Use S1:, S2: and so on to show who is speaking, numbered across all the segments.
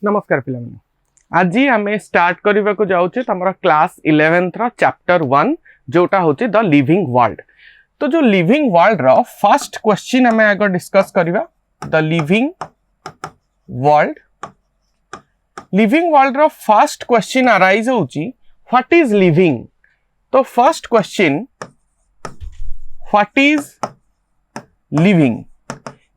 S1: नमस्कार पिला आज आम स्टार्ट करने को जाऊे तुम क्लास 11th चैप्टर 1 जोटा हूँ द लिविंग वर्ल्ड। तो जो लिविंग वर्ल्ड रो फर्स्ट क्वेश्चन आम आगे डिस्कस करवा। द लिविंग वर्ल्ड रो फर्स्ट क्वेश्चन अराइज होची व्हाट इज लिविंग। तो first question what is living.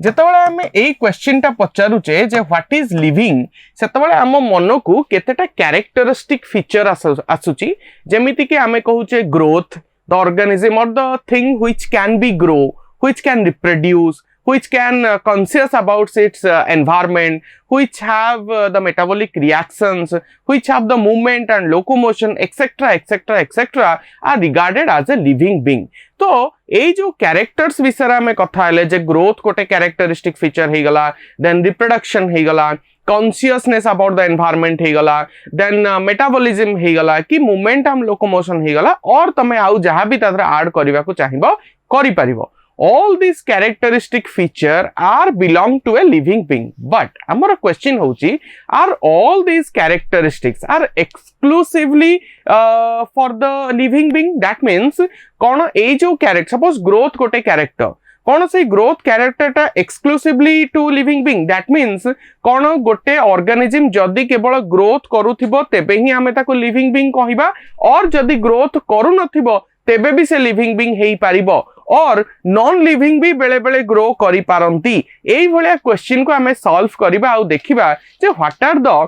S1: जेतबेले आमे एई क्वेश्चन टा पचारुचे जे व्हाट इज लिविंग सेतबेले आम मन को केतेटा कैरेक्टरिस्टिक फीचर आसुची जेमिति कि आमे कहूचे ग्रोथ द ऑर्गेनिज्म और the thing which can be grow which can reproduce which can conscious about its environment, which have the metabolic reactions, which have the movement and locomotion, etc., etc., etc., are regarded as a living being. तो ये जो characters विषय में कथा है जे growth कोटे characteristic feature है गला, then reproduction है गला, consciousness about the environment है गला, then metabolism है गला कि momentum locomotion है गला और तमे आउ जहाँ भी तादरे add करिवा को चाहिबो करि परिबो। All these characteristic feature are belong to a living being, but our question होची are all these characteristics are exclusively for the living being? That means कौन ए जो character suppose growth कोटे character कौन से growth character टा exclusively to living being? That means कौन गोटे organism जदि केवल growth करूथिबो तेबे ही हमें ताको living being कहिबा और जदि growth करू नथिबो तेबे भी से living being हेई पारिबो और नॉन लिविंग भी बेले बेले ग्रो करि पारंती। एई भलिया क्वेश्चन को हमें सॉल्व करिबा आ देखिबा जे what are the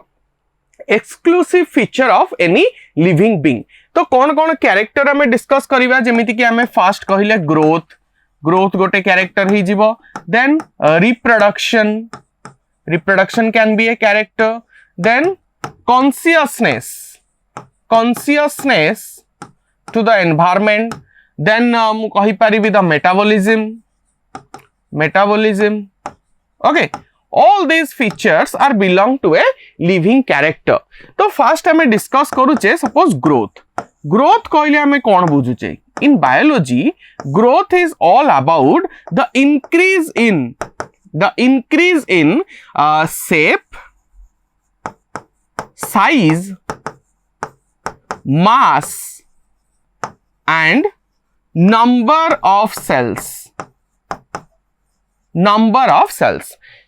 S1: exclusive feature of any living being. तो कौन कौन कैरेक्टर हमें डिस्कस करिबा जेमिति कि हमें फर्स्ट कहिले ग्रोथ गोटे कैरेक्टर ही जीवो। Then reproduction can be a character. Then consciousness to the environment. Then कहि पारिबी the metabolism. Okay, all these features are belong to a living character. तो first हमें discuss करूचे suppose growth कहले हमें कौन बुझुचे। In biology growth is all about the increase in shape, size, mass and number of cells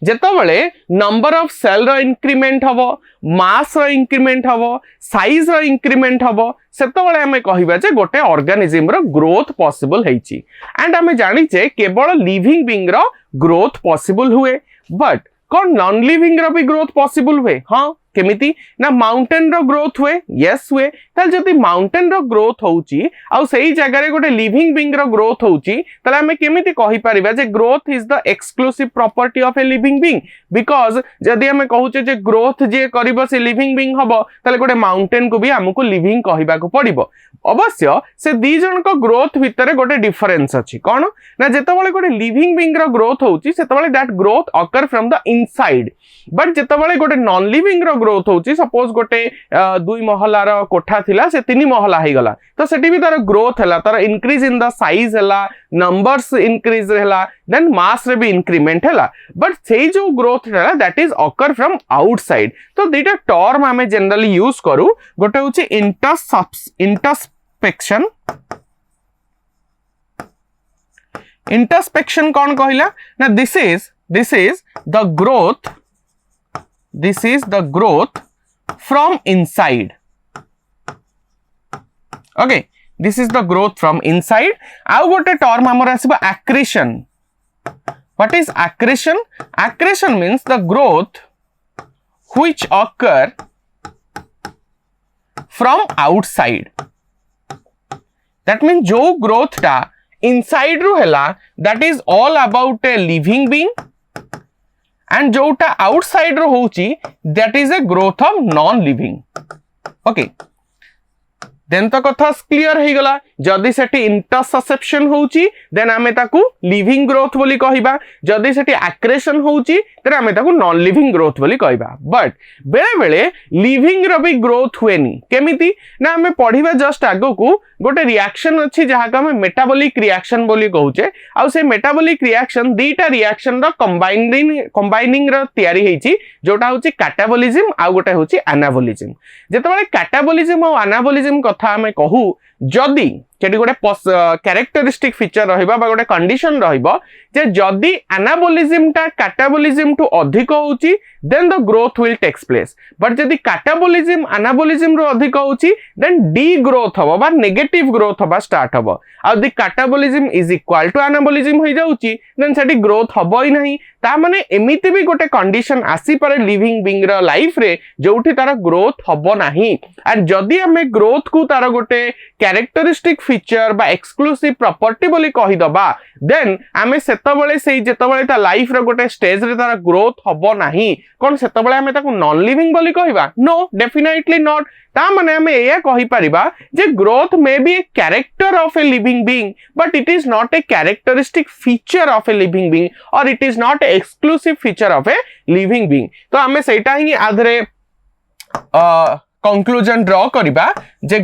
S1: जेतबेले number of cell रो increment हबो mass रो इंक्रीमेंट हबो साइज रो इंक्रीमेंट हबो सेतबेले हमें कहिबा जे गोटे ऑर्गेनिज्म रो ग्रोथ पॉसिबल हेची। एंड हमें जानि जे केवल लिविंग बीइंग रो ग्रोथ पॉसिबल हुए बट कौन नॉन लिविंग रो भी ग्रोथ पॉसिबल हुए। हाँ केमिति ना माउंटेन रो ग्रोथ हुए यस हुए ताल जदि माउंटेन रो ग्रोथ होउची आ सही जगह रे गोटे लिविंग बीइंग रो ग्रोथ होउची ताले हमें केमिति कहि परिबा जे growth is the exclusive property of a living being because जदि हमें कहूचे जे ग्रोथ जे करिबो से लिविंग बीइंग हबो ताले गोटे माउंटेन को भी हमको लिविंग कहिबा को पड़िबो। अवश्य से दी जन को ग्रोथ भितर गोटे डिफरेंस अछि कौन ना जेतबेले गोटे लिविंग बीइंग रो ग्रोथ होउची सेतबेले that growth occur from the inside but जेतबेले गोटे नॉन लिविंग रो ग्रोथ होउची सपोज गोटे 2 महला रो कोठा थिला से 3 महला हे गला तो सेठी भी तार ग्रोथ हला तार इंक्रीज इन द साइज हला नंबर्स इंक्रीज हला देन मास रे भी इंक्रीमेंट हला बट से जो ग्रोथ हला that is occur from outside. तो दुईटा टर्म हमें जनरली यूज करू गोटे होची इंटरस्पेक्शन कौन कहला ना this is the growth from inside. Okay, this is the growth from inside. आउ गोटे टर्म हमर आसीबा accretion. What is accretion? Accretion means the growth which occur from outside. That means जो growth टा inside रू हैला that is all about a living being and जोटा outside रो होची that is a growth of non living. Okay, then तो कथा clear हो गला जदि सेठी इंटरसेप्शन होउची देन आमे ताकू लिविंग ग्रोथ बोली कहिबा जदि सेठी एक्रेशन होउची देन आमे ताकू नॉन लिविंग ग्रोथ बोली कहिबा बट बेले बेले लिविंग रो भी ग्रोथ हुएनी केमिति ना आमे पढिबा जस्ट आगो को गोटे रिएक्शन अछि जहा का आमे मेटाबॉलिक रिएक्शन बोली कहूचे आ से मेटाबॉलिक रिएक्शन दीटा रिएक्शन रो कंबाइनिंग रो तयारी हेची जोटा होची कैटाबोलिज्म आ गोटे होची एनाबोलिज्म जेतबेले कैटाबोलिज्म और एनाबोलिज्म कथा आमे कहू जदि केटी गोटे कैरेक्टरिस्टिक फीचर रहिबा बा गोटे कंडीशन रहिबा जे जदि एनाबोलिज्म टा कैटाबोलिज्म टू अधिक होउची then the growth will takes place but जदि कैटाबोलिज्म एनाबोलिज्म रो अधिक होउची देन डी ग्रोथ हबो बा नेगेटिव ग्रोथ हबा स्टार्ट हबो आ जदि catabolism is equal to anabolism होई जाउची देन सेठी ग्रोथ हबो ही नहीं ता माने एमिति भी गोटे कंडीशन आसी पारे लिविंग बीइंग रो लाइफ रे जोठी तार ग्रोथ हबो नाही एंड जदि हमें ग्रोथ को तार गोटे कैरेक्टरिस्टिक फीचर बा एक्सक्लूसिव प्रॉपर्टी बोली कहि दबा देन आमे सेतबेले सेई जेतबेले ता लाइफ रो गोटे स्टेज रे तार ग्रोथ हबो नाही कोन सेतबेले आमे ताको नॉन लिविंग बोली कहिबा नो डेफिनेटली नॉट ता माने आमे एया कहि परिबा जे growth may be a character of a living being but it is not a characteristic feature of a living being और it is not a exclusive feature of a living being तो आमे सेटा ही आधरे कंक्लूजन ड्रॉ करिबा जे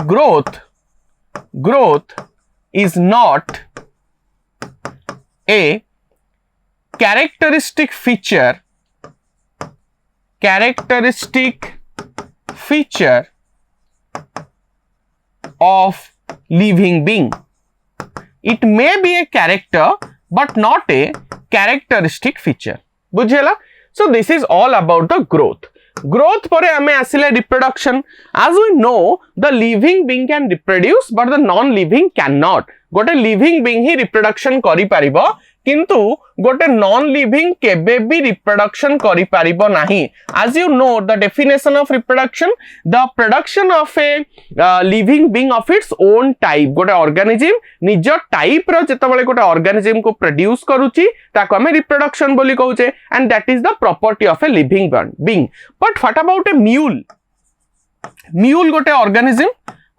S1: growth is not a characteristic feature of living being. It may be a character but not a characteristic feature. बुझेला? So this is all about the growth. Growth परे हमें आसिले reproduction. As we know, the living being can reproduce, but the non-living cannot. गोटे living being ही reproduction करी पारिबो, किंतु गोटे non-living केबे भी reproduction करी पारिबो नहीं. As you know, the definition of reproduction, the production of a living being of its own type. गोटे organism निज type रो जेतबेले गोटे organism को produce करूची ताको हमें reproduction बोली कहूचे, and that is the property of a living being. But what about a mule? Mule gote organism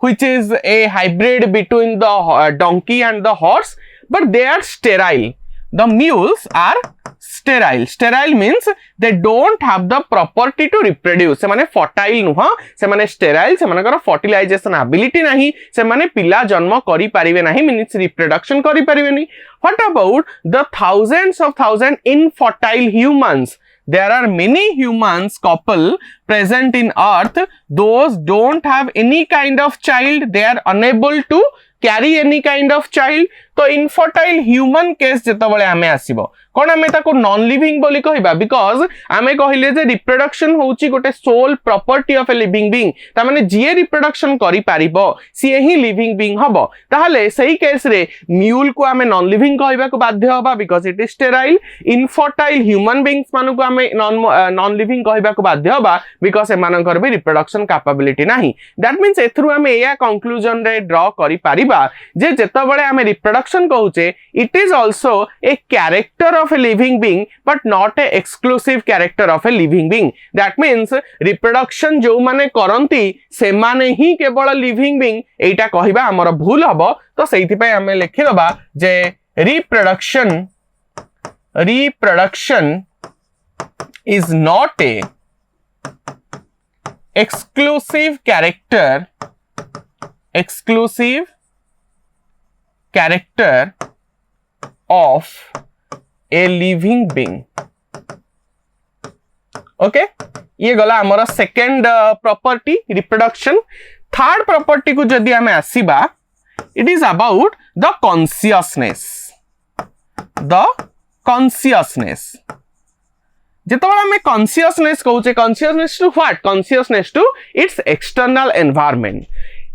S1: which is a hybrid between the donkey and the horse, but they are sterile. The mules are sterile. Sterile means they don't have the property to reproduce. से माने fertile नुहा, से माने sterile, से माने करो fertilization ability नहीं, से माने पिला जन्म करी पारिबे नहीं, means reproduction करी पारिबे नहीं. What about the thousands infertile humans? There are many humans couple present in earth. Those don't have any kind of child. They are unable to carry any kind of child. तो infertile human case जेतबेले आमे आसीबो कोन आमे ताको non living बोली कहिबा because आमे कहिले जे reproduction होउची गोटे sole property of a living being ता माने जे रिप्रोडक्शन करि पारिबो सी ही लिविंग बीइंग हबो ताहले सही केस रे म्यूल को आमे नॉन लिविंग कहिबा को बाध्य हबा because it is sterile infertile human beings मानु को आमे नॉन लिविंग कहिबा को बाध्य हबा बिकॉज ए मानकर भी रिप्रोडक्शन कैपेबिलिटी नाही दैट मींस एथरु आमे एया कंक्लूजन रे ड्रॉ करि पारिबा जे जेतबेले आमे रिप्रोडक्शन कहूचे it is also a character of a living being but not a exclusive character of a living being. That means reproduction जो माने करंती से माने ही केवल living being एटा कहिबा हमर भूल हबो तो सेहिति पय हमें लिखि दबा जे reproduction is not a exclusive character of a living being. Okay, ये गला हमारा second property reproduction. Third property को जदि हमें आसीबा it is about the consciousness. जेतबेले हमें कॉन्शियसनेस कहूचे consciousness to what consciousness to its external environment.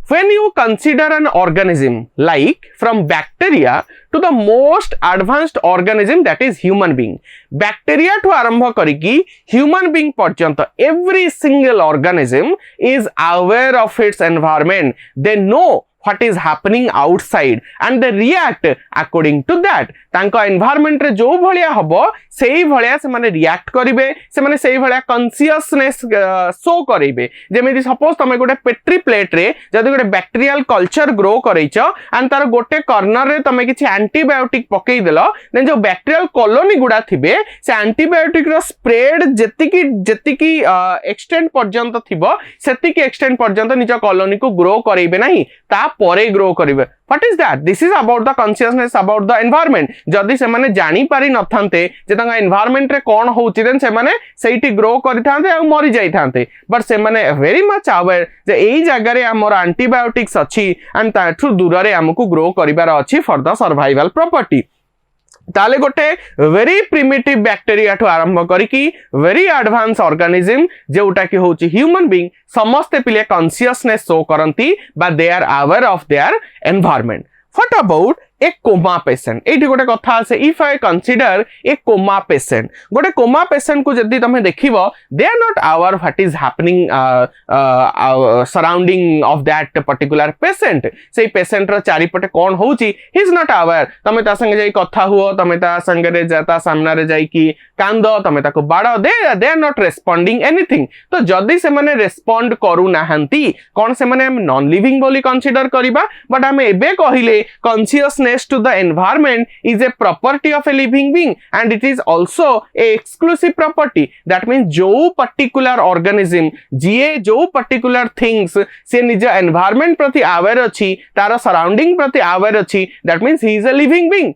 S1: When you consider an organism like from bacteria to the most advanced organism that is human being, bacteria to आरंभ करिकी human being पर्यंत every single organism is aware of its environment. They know what is happening outside and they react according to that. तांको environment रे जो भलिया हबो सेही भलिया से माने react करिवे, से माने सेही भलिया consciousness show करिवे. जेमिति suppose तमे गोटे petri plate रे जदि गोटे bacterial culture grow करैछो and तार गोटे corner रे तमे किछि antibiotic पकेई देलो, देन जो bacterial colony गुडा थिबे से antibiotic रो spread जेतिकी extent पर्यंत थिबो सेतिकी extent पर्यंत निज colony को grow करैबे नाही, ता परे grow करिवे. What is that? This is about the consciousness about the environment. जदि से माने जानी पारि नथान्ते जे तांगा environment रे कोन होउची देन से माने सेठी grow करिथान्ते आ मरि जाइथान्ते, but से माने very much aware जे एई जगह रे हमर antibiotics अछि and ताठु दूर रे हमकु grow करिवार अछि for the survival property. ताले गोटे वेरी प्रिमिटिव बैक्टेरिया ठु आरंभ करिकी वेरी एडवांस ऑर्गेनिज्म जेउटा कि होची ह्यूमन बीइंग समस्त पिले कॉन्शियसनेस शो करंती बा they are aware of their environment. What about a coma patient? एठी गोटे कथा आसे, if I consider a coma patient, गोटे कोमा पेशेंट को जदी तमे देखिबो they are not aware what is happening surrounding of that particular patient. सेई पेशेंट रो चारि पटे कोन होउची ही इज नॉट अवेयर. तमे ता संगे जाई कथा हुओ, तमे ता संगे रे जाता सामना रे जाई की कांदो, तमे ताको बाडो, they are not responding anything. तो जदी से माने रेस्पोंड करू नाहंती कोन से माने हम नॉन लिविंग बोली कंसीडर करिबा, बट हम एबे कहिले consciousness to the environment is a property of a living being and it is also a exclusive property. That means जो particular organism जिए जो particular things से निज environment प्रति aware अछि, तार surrounding प्रति aware अछि, that means he is a living being.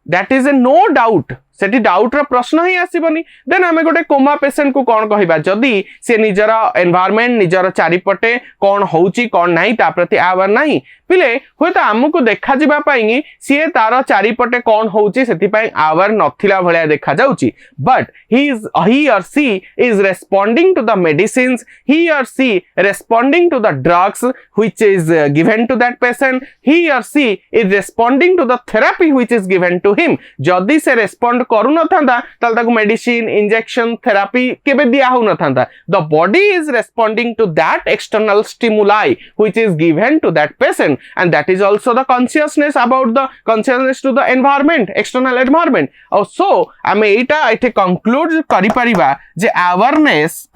S1: That is a no doubt. सेठी डाउट रो प्रश्न ही आसीबनी. देन आमे गोटे कोमा पेशेंट को कोन कहिबा जदी से निजर एनवायरनमेंट निजर चारिपटे कोन होउची कोन नाही ता प्रति आवर नाही पिले होता हमकु देखा जिबा पाइनी सिए तार चारिपटे कोन होउची सेति पय आवर नथिला भलिया देखा जाउची, but he or she is responding to the medicines, he or she responding to the drugs which is given to that patient, he or she is responding to the therapy which is given to him. जदी से respond करू न थांदा ताल ताको medicine injection therapy केबे दिया हो न थांदा. The body is responding to that external stimuli which is given to that patient and that is also the consciousness about the consciousness to the environment, external environment. So आमे एटा एठे conclude करि परिबा जे awareness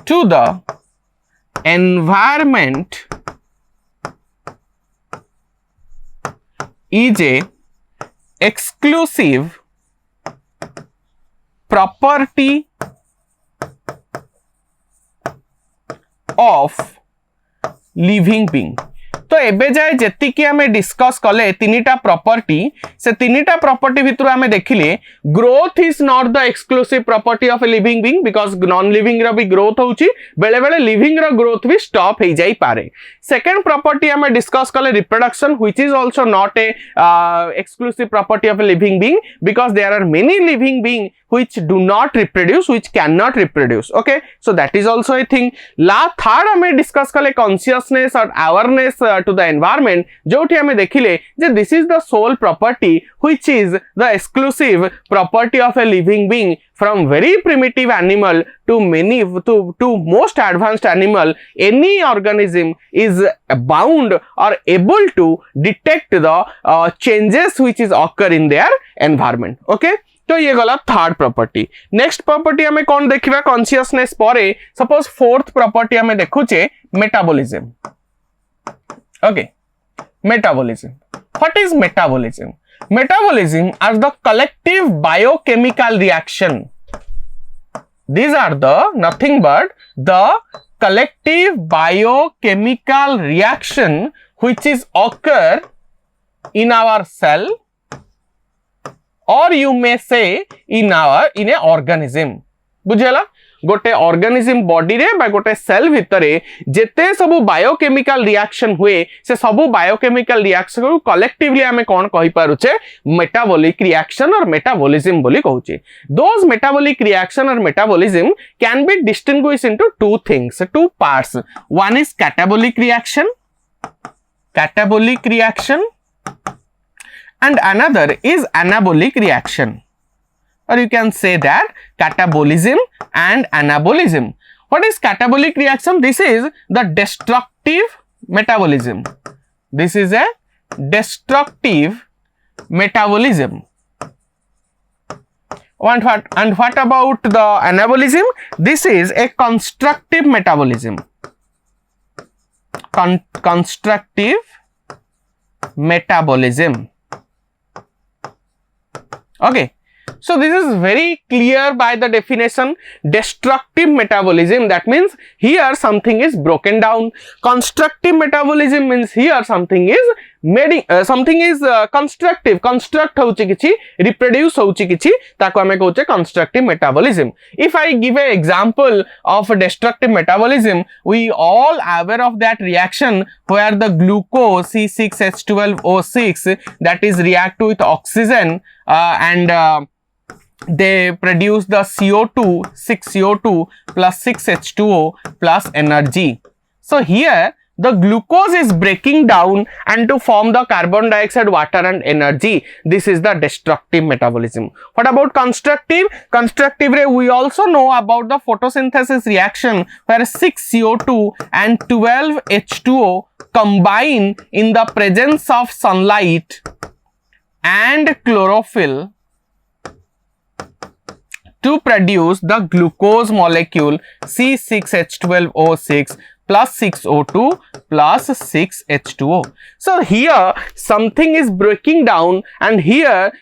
S1: to the environment is a exclusive property of living being. तो एबे जाए जेति कि हमें discuss कले तीनिटा property, से तीनिटा प्रॉपर्टी भितर हमें देखिले growth is not the exclusive property of a living being because non living रो भी ग्रोथ होउची, बेले बेले लिविंग रो ग्रोथ भी स्टॉप हो जाई पारे. सेकंड प्रॉपर्टी हमें डिस्कस कले reproduction which is also not a exclusive property of a living being because there are many living being which do not reproduce, which cannot reproduce. Okay, so that is also a thing. Third हमें discuss कले consciousness और awareness to the environment, जोठी हमें देखिले जे this is the sole property which is the exclusive property of a living being from very primitive animal to most advanced animal. Any organism is bound or able to detect the changes which is occur in their environment. Okay, तो ये गला third property. Next property हमें कौन देखिबा consciousness परे. Suppose fourth property हमें देखुचे metabolism. Okay, metabolism. What is metabolism? Metabolism are the collective biochemical reaction. These are the nothing but the collective biochemical reaction which is occur in our cell or you may say in a organism. बुझेला? गोटे organism body रे बा गोटे cell भितरे जेते सबु biochemical reaction हुए से सबु बायोकेमिकल रिएक्शन को कलेक्टिवली हमें कोन कहि पारुचे मेटाबॉलिक रिएक्शन और मेटाबॉलिज्म बोली कहूचे. दोज मेटाबॉलिक रिएक्शन और metabolism can be distinguished into two things, two parts. One is catabolic reaction and another is anabolic reaction, or you can say that catabolism and anabolism. What is catabolic reaction? This is the destructive metabolism. This is a destructive metabolism. And what about the anabolism? This is a constructive metabolism. Constructive metabolism. Okay. So this is very clear by the definition. Destructive metabolism, that means here something is broken down. Constructive metabolism means here something is constructive. Construct hochi kichi, reproduce hochi kichi, taku ame koche constructive metabolism. If I give an example of a destructive metabolism, we all aware of that reaction where the glucose C6H12O6 that is react with oxygen and they produce the CO2, 6CO2 plus 6H2O plus energy. So here the glucose is breaking down and to form the carbon dioxide, water and energy. This is the destructive metabolism. What about constructive? Constructive we also know about the photosynthesis reaction where 6 CO2 and 12 H2O combine in the presence of sunlight and chlorophyll to produce the glucose molecule C6H12O6 plus 6O2 plus 6H2O. So here something is breaking down and here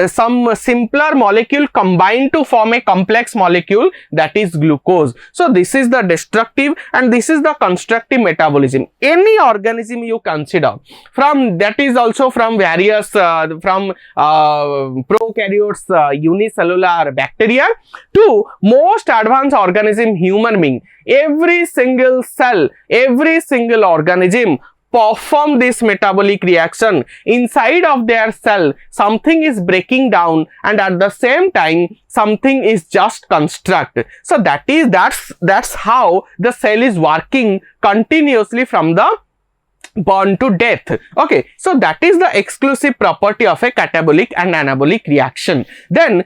S1: some simpler molecule combine to form a complex molecule, that is glucose. So this is the destructive and this is the constructive metabolism. Any organism you consider, from that is also from various prokaryotes, unicellular bacteria to most advanced organism, human being, every single cell, every single organism perform this metabolic reaction. Inside of their cell something is breaking down and at the same time something is just construct. So that's how the cell is working continuously from the born to death. Okay, so that is the exclusive property of a catabolic and anabolic reaction. Then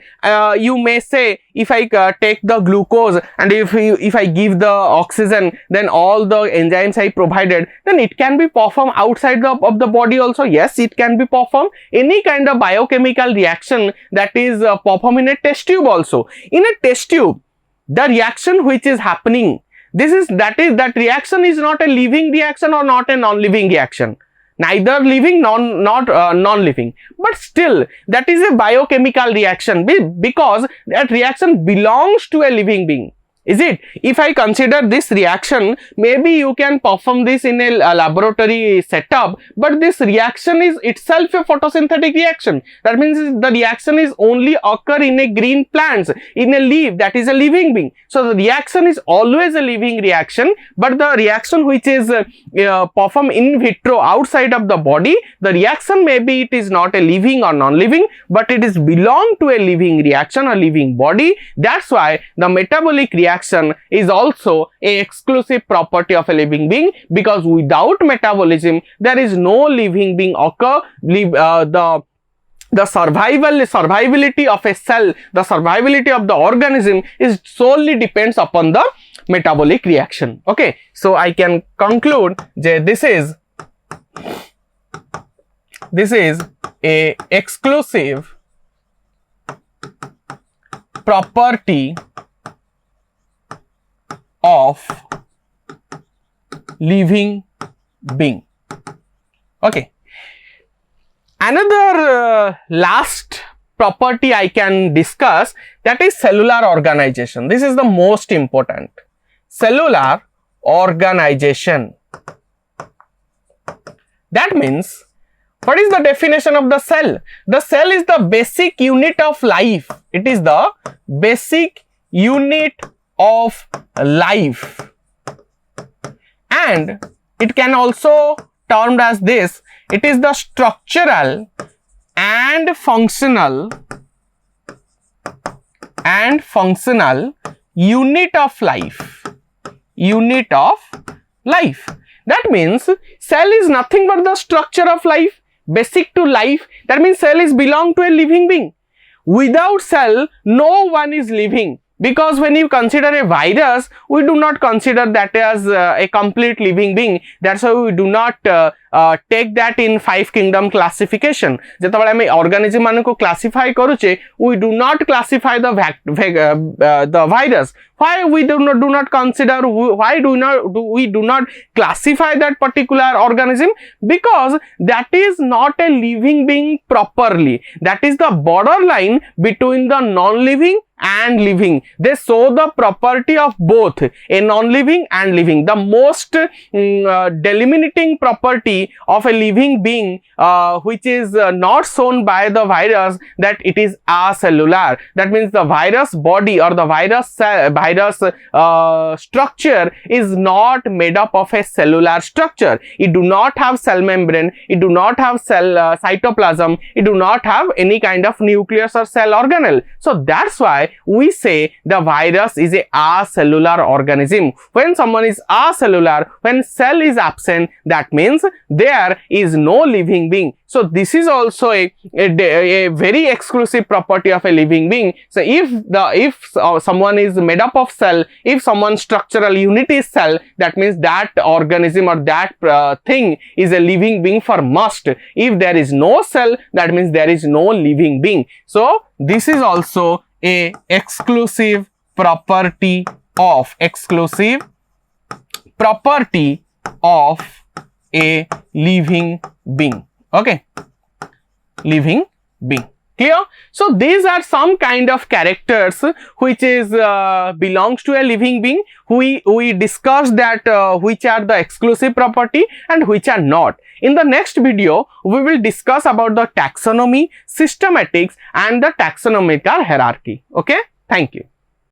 S1: you may say, if I take the glucose and if I give the oxygen, then all the enzymes I provided, then it can be performed outside of the body also. Yes, it can be performed. Any kind of biochemical reaction that is performed in a test tube also. In a test tube, the reaction which is happening, that reaction is not a living reaction or not a non-living reaction, neither living non-living, but still that is a biochemical reaction because that reaction belongs to a living being. Is it? If I consider this reaction, maybe you can perform this in a laboratory setup, but this reaction is itself a photosynthetic reaction. That means the reaction is only occur in a green plants, in a leaf, that is a living being. So the reaction is always a living reaction, but the reaction which is performed in vitro outside of the body, the reaction maybe it is not a living or non-living, but it is belong to a living reaction or living body. That's why the metabolic reaction is also a exclusive property of a living being, because without metabolism there is no living being occur. The survivability of a cell, the survivability of the organism is solely depends upon the metabolic reaction. Okay, so I can conclude that this is a exclusive property of living being. Okay, another last property I can discuss, that is cellular organization. This is the most important. Cellular organization. That means, what is the definition of the cell? The cell is the basic unit of life. It is the basic unit of life, and it can also termed as this. It is the structural and functional unit of life. Unit of life. That means cell is nothing but the structure of life, basic to life. That means cell is belong to a living being. Without cell, no one is living. Because when you consider a virus, we do not consider that as a complete living being. That's why we do not take that in 5 kingdom classification. जेतबेले हमें organism मान को classify करूचे, we do not classify the virus. Why we do not consider, why we do not classify that particular organism? Because that is not a living being properly. That is the borderline between the non-living and living. They show the property of both a non-living and living. The most delimiting property of a living being which is not shown by the virus, that it is acellular. That means the virus body or the virus structure is not made up of a cellular structure. It do not have cell membrane, it do not have cell cytoplasm, it do not have any kind of nucleus or cell organelle. So that's why we say the virus is a acellular organism. When someone is acellular, when cell is absent, that means there is no living being. So this is also a very exclusive property of a living being. So if someone is made up of cell, if someone's structural unit is cell, that means that organism or that thing is a living being for must. If there is no cell, that means there is no living being. So this is also a exclusive property of a living being. Okay, living being. Clear? So these are some kind of characters which is belongs to a living being. We discussed that which are the exclusive property and which are not. In the next video, we will discuss about the taxonomy, systematics and the taxonomical hierarchy. Okay, thank you.